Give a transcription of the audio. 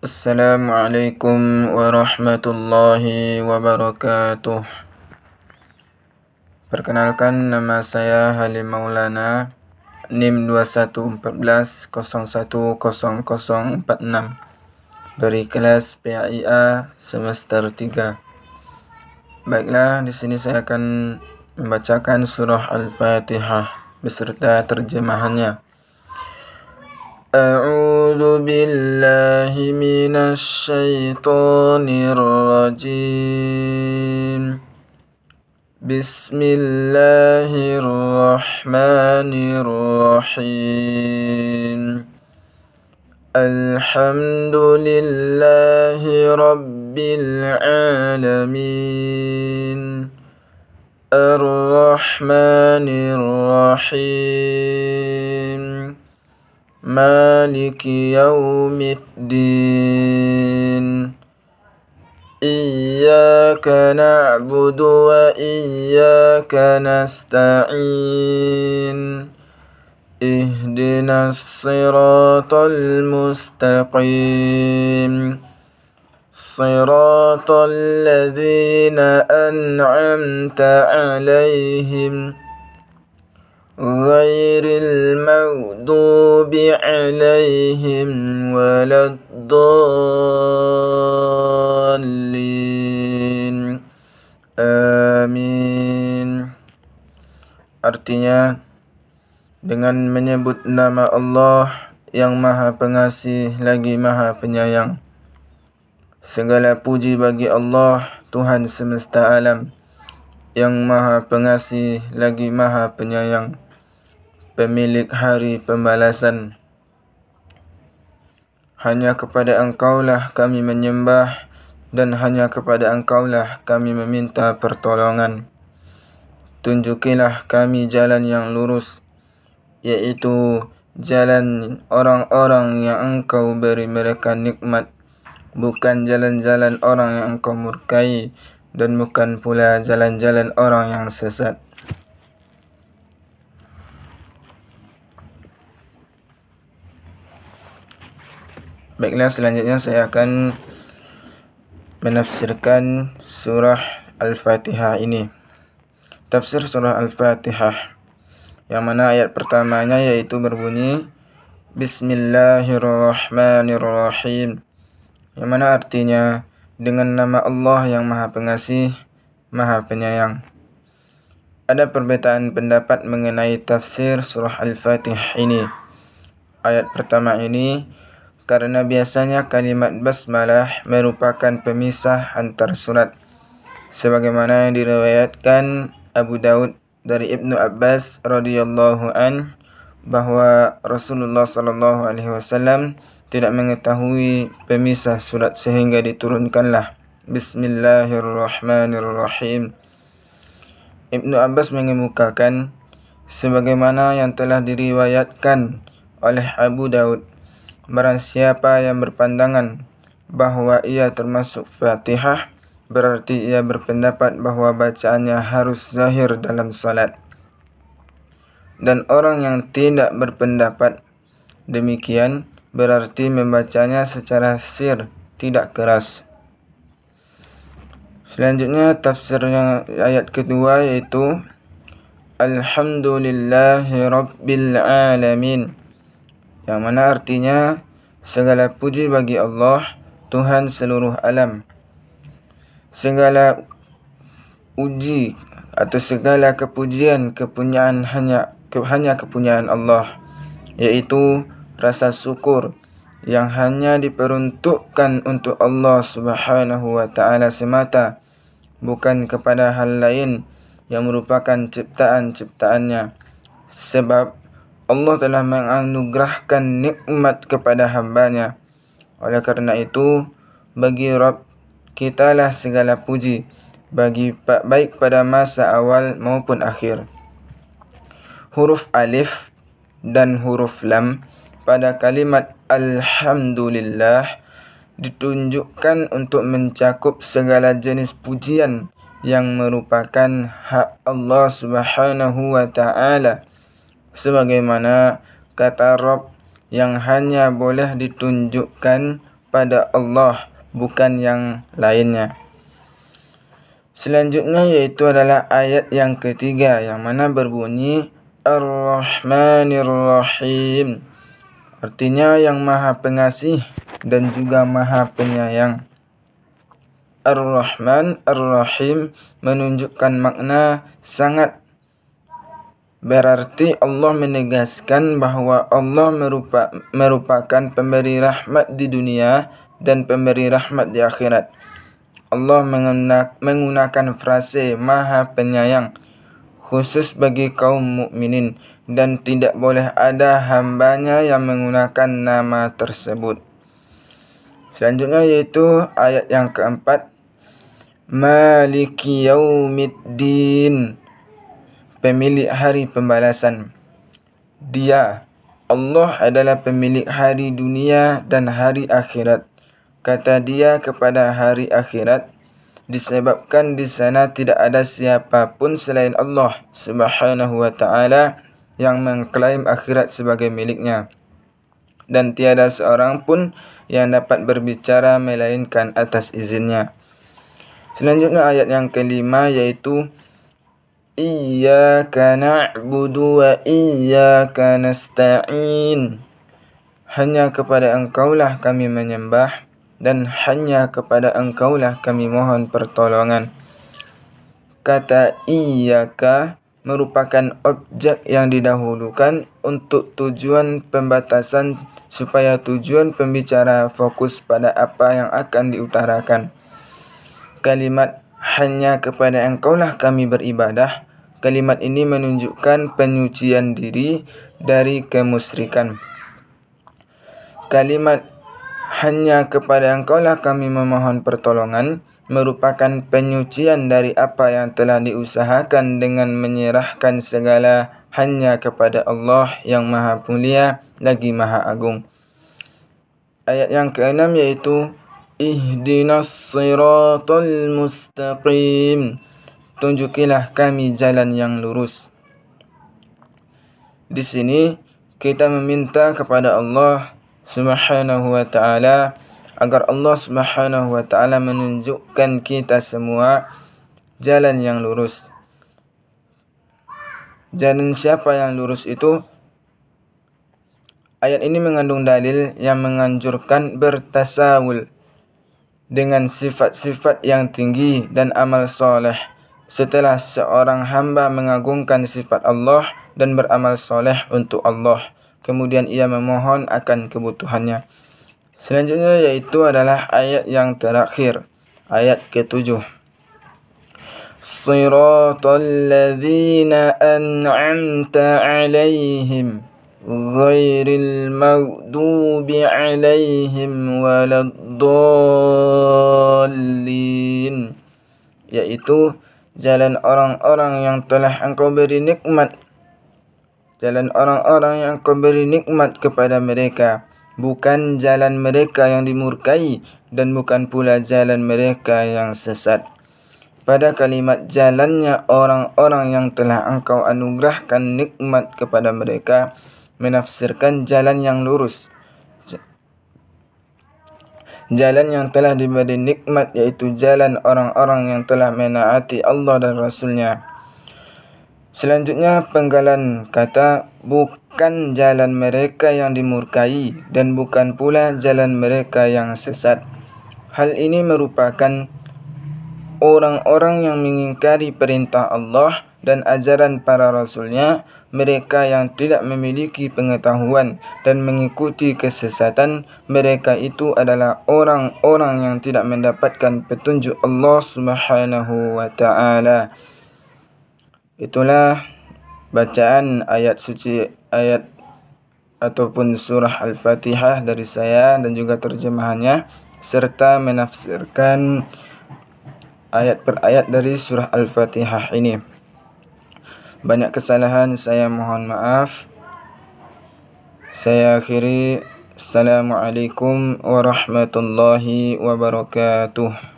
Assalamualaikum warahmatullahi wabarakatuh. Perkenalkan, nama saya Halim Maulana, NIM 2114010046 dari kelas PAIA semester 3. Baiklah, di sini saya akan membacakan surah Al-Fatihah beserta terjemahannya. A'udzu billahi minasy syaithanir rajim. Bismillahirrahmanirrahim. Alhamdulillahi rabbil alamin. Ar-Rahmanir Rahim. Maliki yaumiddin. Iyyaka na'budu wa iyyaka nasta'in. Ihdinas siratal mustaqim. Siratal ladzina an'amta 'alaihim ghairil maghdubi 'alaihim waladdallin. Amin. Artinya, dengan menyebut nama Allah yang Maha Pengasih lagi Maha Penyayang. Segala puji bagi Allah, Tuhan semesta alam, yang Maha Pengasih lagi Maha Penyayang, pemilik hari pembalasan. Hanya kepada Engkaulah kami menyembah, dan hanya kepada Engkaulah kami meminta pertolongan. Tunjukilah kami jalan yang lurus, yaitu jalan orang-orang yang Engkau beri mereka nikmat, bukan jalan-jalan orang yang Engkau murkai, dan bukan pula jalan-jalan orang yang sesat. Baiklah, selanjutnya saya akan menafsirkan surah Al-Fatihah ini. Tafsir surah Al-Fatihah, yang mana ayat pertamanya yaitu berbunyi Bismillahirrahmanirrahim, yang mana artinya dengan nama Allah yang Maha Pengasih, Maha Penyayang. Ada perbedaan pendapat mengenai tafsir surah Al-Fatihah ini. Ayat pertama ini karena biasanya kalimat basmalah merupakan pemisah antar surat, sebagaimana yang diriwayatkan Abu Daud dari Ibnu Abbas radhiyallahu an bahwa Rasulullah sallallahu alaihi wasallam tidak mengetahui pemisah surat sehingga diturunkanlah Bismillahirrahmanirrahim. Ibnu Abbas mengemukakan sebagaimana yang telah diriwayatkan oleh Abu Daud, barang siapa yang berpandangan bahwa ia termasuk Fatihah, berarti ia berpendapat bahwa bacaannya harus zahir dalam salat. Dan orang yang tidak berpendapat demikian berarti membacanya secara sir, tidak keras. Selanjutnya tafsirnya ayat kedua yaitu Alhamdulillahi rabbil alamin, yang mana artinya segala puji bagi Allah, Tuhan seluruh alam. Segala uji atau segala kepujian kepunyaan hanya kepunyaan Allah, yaitu rasa syukur yang hanya diperuntukkan untuk Allah Subhanahu wa taala semata, bukan kepada hal lain yang merupakan ciptaan-ciptaannya. Sebab Allah telah menganugerahkan nikmat kepada hamba-Nya. Oleh karena itu, bagi Rabb kitalah segala puji, baik pada masa awal maupun akhir. Huruf alif dan huruf lam pada kalimat Alhamdulillah ditunjukkan untuk mencakup segala jenis pujian yang merupakan hak Allah Subhanahu wa taala, sebagaimana kata Rabb yang hanya boleh ditunjukkan pada Allah, bukan yang lainnya. Selanjutnya yaitu adalah ayat yang ketiga, yang mana berbunyi Ar-Rahmanir Rahim. Artinya yang Maha Pengasih dan juga Maha Penyayang. Ar-Rahman, Ar-Rahim menunjukkan makna sangat. Berarti Allah menegaskan bahawa Allah merupakan pemberi rahmat di dunia dan pemberi rahmat di akhirat. Allah menggunakan frase Maha Penyayang khusus bagi kaum mukminin dan tidak boleh ada hambanya yang menggunakan nama tersebut. Selanjutnya yaitu ayat yang keempat, Maliki Yaumiddin, pemilik hari pembalasan. Dia, Allah adalah pemilik hari dunia dan hari akhirat. Kata dia kepada hari akhirat disebabkan di sana tidak ada siapapun selain Allah Subhanahu wa taala yang mengklaim akhirat sebagai miliknya, dan tiada seorang pun yang dapat berbicara melainkan atas izinnya. Selanjutnya ayat yang kelima yaitu Iyyaka na'budu wa iyyaka nasta'in. Hanya kepada Engkaulah kami menyembah dan hanya kepada Engkaulah kami mohon pertolongan. Kata iyyaka merupakan objek yang didahulukan untuk tujuan pembatasan supaya tujuan pembicara fokus pada apa yang akan diutarakan. Kalimat hanya kepada Engkaulah kami beribadah, kalimat ini menunjukkan penyucian diri dari kemusyrikan. Kalimat hanya kepada Engkaulah kami memohon pertolongan merupakan penyucian dari apa yang telah diusahakan dengan menyerahkan segala hanya kepada Allah yang Maha Mulia lagi Maha Agung. Ayat yang keenam yaitu Ihdinas siratal mustaqim. Tunjukilah kami jalan yang lurus. Di sini kita meminta kepada Allah Subhanahu wa taala agar Allah Subhanahu wa taala menunjukkan kita semua jalan yang lurus. Jalan siapa yang lurus itu? Ayat ini mengandung dalil yang menganjurkan bertasawul dengan sifat-sifat yang tinggi dan amal soleh. Setelah seorang hamba mengagungkan sifat Allah dan beramal soleh untuk Allah, kemudian ia memohon akan kebutuhannya. Selanjutnya yaitu adalah ayat yang terakhir, ayat ke-7. Siratal ladzina an'amta 'alaihim ghairil maghdubi 'alaihim waladdallin, yaitu jalan orang-orang yang telah Engkau beri nikmat. Jalan orang-orang yang Kau beri nikmat kepada mereka, bukan jalan mereka yang dimurkai dan bukan pula jalan mereka yang sesat. Pada kalimat jalannya orang-orang yang telah Engkau anugerahkan nikmat kepada mereka menafsirkan jalan yang lurus. Jalan yang telah diberi nikmat yaitu jalan orang-orang yang telah menaati Allah dan Rasulnya. Selanjutnya penggalan kata bukan jalan mereka yang dimurkai dan bukan pula jalan mereka yang sesat. Hal ini merupakan orang-orang yang mengingkari perintah Allah dan ajaran para Rasulnya, mereka yang tidak memiliki pengetahuan dan mengikuti kesesatan. Mereka itu adalah orang-orang yang tidak mendapatkan petunjuk Allah Subhanahu wa taala. Itulah bacaan ayat suci, ayat ataupun surah Al-Fatihah dari saya dan juga terjemahannya, serta menafsirkan ayat per ayat dari surah Al-Fatihah ini. Banyak kesalahan, saya mohon maaf. Saya akhiri. Assalamualaikum warahmatullahi wabarakatuh.